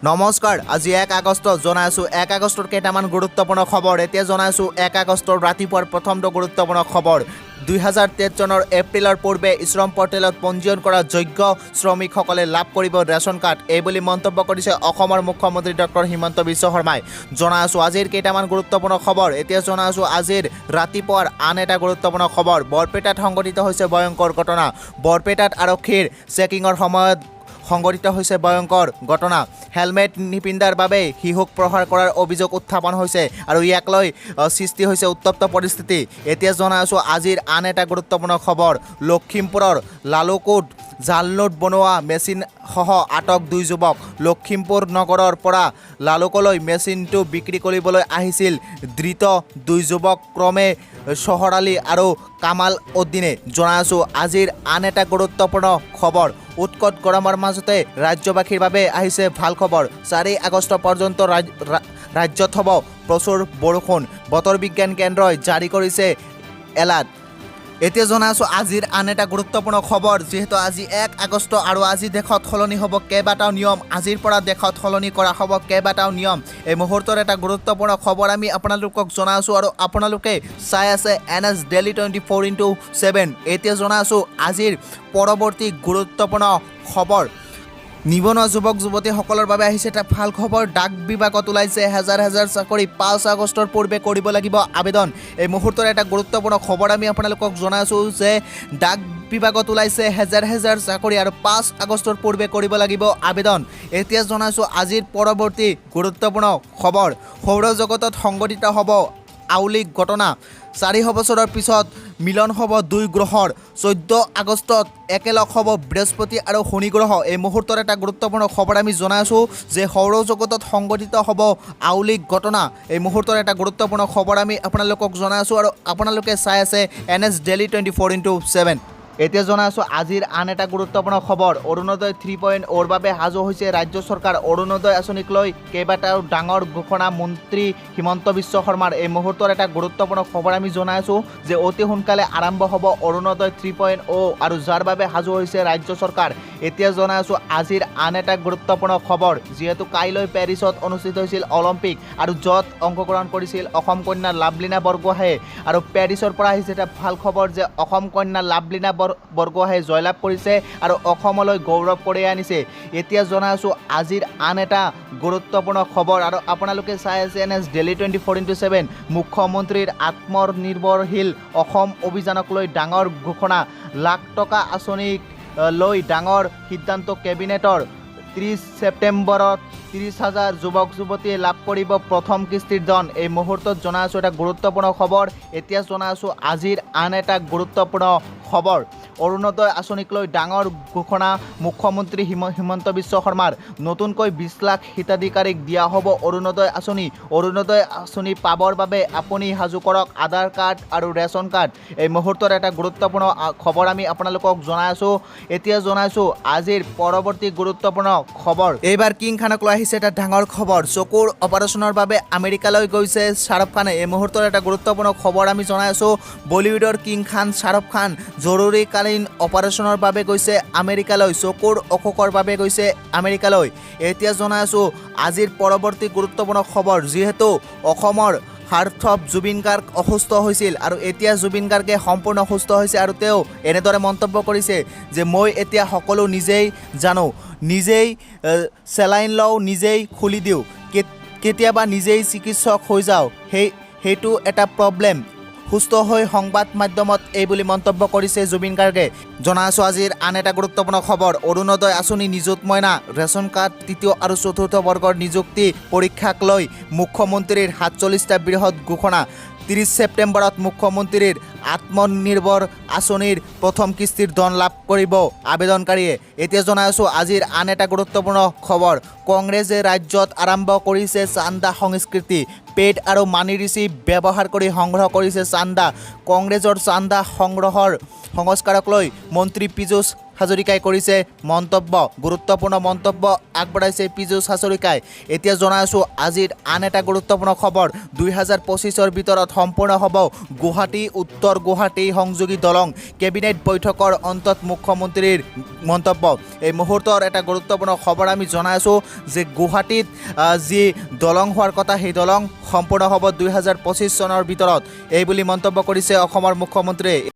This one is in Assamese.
নমস্কাৰ আজি 1 আগষ্ট জনাইছো 1 আগষ্টৰ কেইটামান গুৰুত্বপূৰ্ণ খবৰ এতিয়া জনাইছো 1 আগষ্টৰ ৰাতিপুৱাৰ প্ৰথমটো গুৰুত্বপূৰ্ণ খবৰ 2023 চনৰ এপ্ৰিলৰ পূৰ্বে শ্ৰম পৰ্টেলত পঞ্জীয়ন কৰা যোগ্য শ্ৰমিকসকলে লাভ কৰিব ৰেচন কাৰ্ড এই বুলি মন্তব্য কৰিছে অসমৰ মুখ্যমন্ত্ৰী ডক্টৰ হিমন্ত বিশ্ব শৰ্মাই জনাইছো আজিৰ কেইটামান গুৰুত্বপূৰ্ণ খবৰ এতিয়া জনাইছো আজিৰ ৰাতিপুৱাৰ আন এটা গুৰুত্বপূৰ্ণ খবৰ বৰপেটাত সংঘটিত হৈছে ভয়ংকৰ ঘটনা বৰপেটাত আৰক্ষীৰ চেকিংৰ সময়ত সংঘটিত হৈছে ভয়ংকৰ ঘটনা হেলমেট নিপিন্ধাৰ বাবে শিশুক প্ৰহাৰ কৰাৰ অভিযোগ উত্থাপন হৈছে আৰু ইয়াক লৈ সৃষ্টি হৈছে উত্তপ্ত পৰিস্থিতি এতিয়া জনাইছো আজিৰ আন এটা গুৰুত্বপূৰ্ণ খবৰ লখিমপুৰৰ লালুকুত জাল নোট বনোৱা মেচিন সহ আটক 2 যুৱক লখিমপুৰ নগৰৰ পৰা লালুকলৈ মেচিনটো বিক্ৰী কৰিবলৈ আহিছিল ধৃত 2 যুৱক ক্ৰমে চহৰালী আৰু কামাল উদ্দিনে জনাইছো আজিৰ আন এটা গুৰুত্বপূৰ্ণ খবৰ উৎকট গৰমৰ মাজতে ৰাজ্যবাসীৰ বাবে আহিছে ভাল খবৰ 4 আগষ্ট পৰ্যন্ত ৰাজ্যত হ'ব প্ৰচুৰ বৰষুণ বতৰ বিজ্ঞান কেন্দ্ৰই জাৰি কৰিছে এলাৰ্ট এতিয়া জনাইছো আজিৰ আন এটা গুৰুত্বপূৰ্ণ খবৰ যেহেতু আজি 1 আগষ্ট আৰু আজি দেশত সলনি হ'ব কেইবাটাও নিয়ম আজিৰ পৰা দেশত সলনি কৰা হ'ব কেইবাটাও নিয়ম এই মুহূৰ্তৰ এটা গুৰুত্বপূৰ্ণ খবৰ আমি আপোনালোকক জনাইছো আৰু আপোনালোকে চাই আছে NS Daily 24/7 এতিয়া জনাইছো আজিৰ পৰৱৰ্তী গুৰুত্বপূৰ্ণ খবৰ নিবনুৱা যুৱক যুৱতীসকলৰ বাবে আহিছে এটা ভাল খবৰ ডাক বিভাগত ওলাইছে হাজাৰ হাজাৰ চাকৰি 5 আগষ্টৰ পূৰ্বে কৰিব লাগিব আবেদন এই মুহূৰ্তৰ এটা গুৰুত্বপূৰ্ণ খবৰ আমি আপোনালোকক জনাইছো যে ডাক বিভাগত ওলাইছে হাজাৰ হাজাৰ চাকৰি আৰু 5 আগষ্টৰ পূৰ্বে কৰিব লাগিব আবেদন এতিয়া জনাইছো আজিৰ পৰৱৰ্তী গুৰুত্বপূৰ্ণ খবৰ সৌৰ জগতত সংঘটিত হ'ব আউলিক ঘটনা 400 বছৰৰ পিছত মিলন হ'ব 2 গ্ৰহৰ 14 আগষ্টত একেলগ হ'ব বৃহস্পতি আৰু শনি গ্ৰহ এই মুহূৰ্তৰ এটা গুৰুত্বপূৰ্ণ খবৰ আমি জনাইছো যে সৌৰ জগতত সংঘটিত হ'ব আউলিক ঘটনা এই মুহূৰ্তৰ এটা গুৰুত্বপূৰ্ণ খবৰ আমি আপোনালোকক জনাইছো আৰু আপোনালোকে চাই আছে NS Daily 24/7 এতিয়া জনাইছো আজিৰ আন এটা গুৰুত্বপূৰ্ণ খবৰ অৰুণোদয় 3.0 বাবে সাজু হৈছে ৰাজ্য চৰকাৰ অৰুণোদয় আঁচনিক লৈ কেইবাটাও ডাঙৰ ঘোষণা মন্ত্ৰী হিমন্ত বিশ্ব শৰ্মাৰ এই মুহূৰ্তৰ এটা গুৰুত্বপূৰ্ণ খবৰ আমি জনাইছো যে অতি সোনকালে আৰম্ভ হ'ব অৰুণোদয় 3.0 আৰু যাৰ বাবে সাজু হৈছে ৰাজ্য চৰকাৰ এতিয়া জনাইছো আজিৰ আন এটা গুৰুত্বপূৰ্ণ খবৰ যেহেতু কাইলৈ পেৰিছত অনুষ্ঠিত হৈছিল অলিম্পিক আৰু য'ত অংশগ্ৰহণ কৰিছিল অসম কন্যা লাভলীনা বৰগোহাঁয়ে আৰু পেৰিছৰ পৰা আহিছে এটা ভাল খবৰ যে অসম কন্যা লাভলীনা বৰগোহাঁয়ে জয়লাভ কৰিছে আৰু অসমলৈ গৌৰৱ কঢ়িয়াই আনিছে এতিয়া জনাইছো আজিৰ আন এটা গুৰুত্বপূৰ্ণ খবৰ আৰু আপোনালোকে চাই আছে NS Daily 24/7 মুখ্যমন্ত্ৰীৰ আত্মনিৰ্ভৰশীল অসম অভিযানক লৈ ডাঙৰ ঘোষণা লাখ টকা আঁচনিক লৈ ডাঙৰ সিদ্ধান্ত কেবিনেটৰ 30 ছেপ্টেম্বৰত 30,000 যুৱক যুৱতীয়ে লাভ কৰিব প্ৰথম কিস্তিৰ ধন এই মুহূৰ্তত জনাইছো এটা গুৰুত্বপূৰ্ণ খবৰ এতিয়া জনাইছো আজিৰ আন এটা গুৰুত্বপূৰ্ণ খবৰ অৰুণোদয় আঁচনিক লৈ ডাঙৰ ঘোষণা মুখ্যমন্ত্ৰী হিমন্ত বিশ্ব শৰ্মাৰ নতুনকৈ 20 লাখ হিতাধিকাৰীক দিয়া হ'ব অৰুণোদয় আঁচনি পাবৰ বাবে আপুনি সাজু কৰক আধাৰ কাৰ্ড আৰু ৰেচন কাৰ্ড এই মুহূৰ্তৰ এটা গুৰুত্বপূৰ্ণ খবৰ আমি আপোনালোকক জনাইছো এতিয়া জনাইছো আজিৰ পৰৱৰ্তী গুৰুত্বপূৰ্ণ খবৰ এইবাৰ কিং খানক লৈ আহিছে এটা ডাঙৰ খবৰ চকুৰ অপাৰেশ্যনৰ বাবে আমেৰিকালৈ গৈছে শাহৰুখ খানে এই মুহূৰ্তৰ এটা গুৰুত্বপূৰ্ণ খবৰ আমি জনাইছো বলিউডৰ কিং খান শাহৰুখ খান জৰুৰীকালীন অপাৰেশ্যনৰ বাবে গৈছে আমেৰিকালৈ চকুৰ অসুখৰ বাবে গৈছে আমেৰিকালৈ এতিয়া জনাইছো আজিৰ পৰৱৰ্তী গুৰুত্বপূৰ্ণ খবৰ যিহেতু অসমৰ হাৰ্থব জুবিন গাৰ্গ অসুস্থ হৈছিল আৰু এতিয়া জুবিন গাৰ্গে সম্পূৰ্ণ সুস্থ হৈছে আৰু তেওঁ এনেদৰে মন্তব্য কৰিছে যে মই এতিয়া সকলো নিজেই জানো নিজেই চেলাইন লওঁ নিজেই খুলি দিওঁ কেতিয়াবা নিজেই চিকিৎসক হৈ যাওঁ সেইটো এটা প্ৰব্লেম সুস্থ হৈ সংবাদ মাধ্যমত এই বুলি মন্তব্য কৰিছে জুবিন গাৰ্গে জনাইছো আজিৰ আন এটা গুৰুত্বপূৰ্ণ খবৰ অৰুণোদয় আঁচনি নিযুত মইনা ৰেচন কাৰ্ড তৃতীয় আৰু চতুৰ্থ বৰ্গৰ নিযুক্তি পৰীক্ষাক লৈ মুখ্যমন্ত্ৰীৰ 47টা বৃহৎ ঘোষণা 30 ছেপ্টেম্বৰত মুখ্যমন্ত্ৰীৰ আত্মনিৰ্ভৰ আঁচনিৰ প্ৰথম কিস্তিৰ ধন লাভ কৰিব আবেদনকাৰীয়ে এতিয়া জনাইছো আজিৰ আন এটা গুৰুত্বপূৰ্ণ খবৰ কংগ্ৰেছে ৰাজ্যত আৰম্ভ কৰিছে চান্দা সংস্কৃতি পেড আৰু মানি ৰিচিভ ব্যৱহাৰ কৰি সংগ্ৰহ কৰিছে চান্দা। কংগ্ৰেছৰ চান্দা সংগ্ৰহৰ সংস্কাৰক লৈ মন্ত্ৰী পীযুষ হাজৰিকাই কৰিছে মন্তব্য। গুৰুত্বপূৰ্ণ মন্তব্য আগবঢ়াইছে পীযুষ হাজৰিকাই। এতিয়া জনাই আছোঁ আজিৰ আন এটা গুৰুত্বপূৰ্ণ খবৰ। 2025-ৰ ভিতৰত সম্পূৰ্ণ হ'ব গুৱাহাটী উত্তৰ গুৱাহাটী সংযোগী দলং। কেবিনেট বৈঠকৰ অন্তত মুখ্যমন্ত্ৰীৰ মন্তব্য। এই মুহূৰ্তৰ এটা গুৰুত্বপূৰ্ণ খবৰ আমি জনাই আছোঁ যে গুৱাহাটীত যি দলং হোৱাৰ কথা সেই দলং সম্পূৰ্ণ হ'ব 2025 চনৰ ভিতৰত, এই বুলি মন্তব্য কৰিছে অসমৰ মুখ্যমন্ত্ৰীয়ে।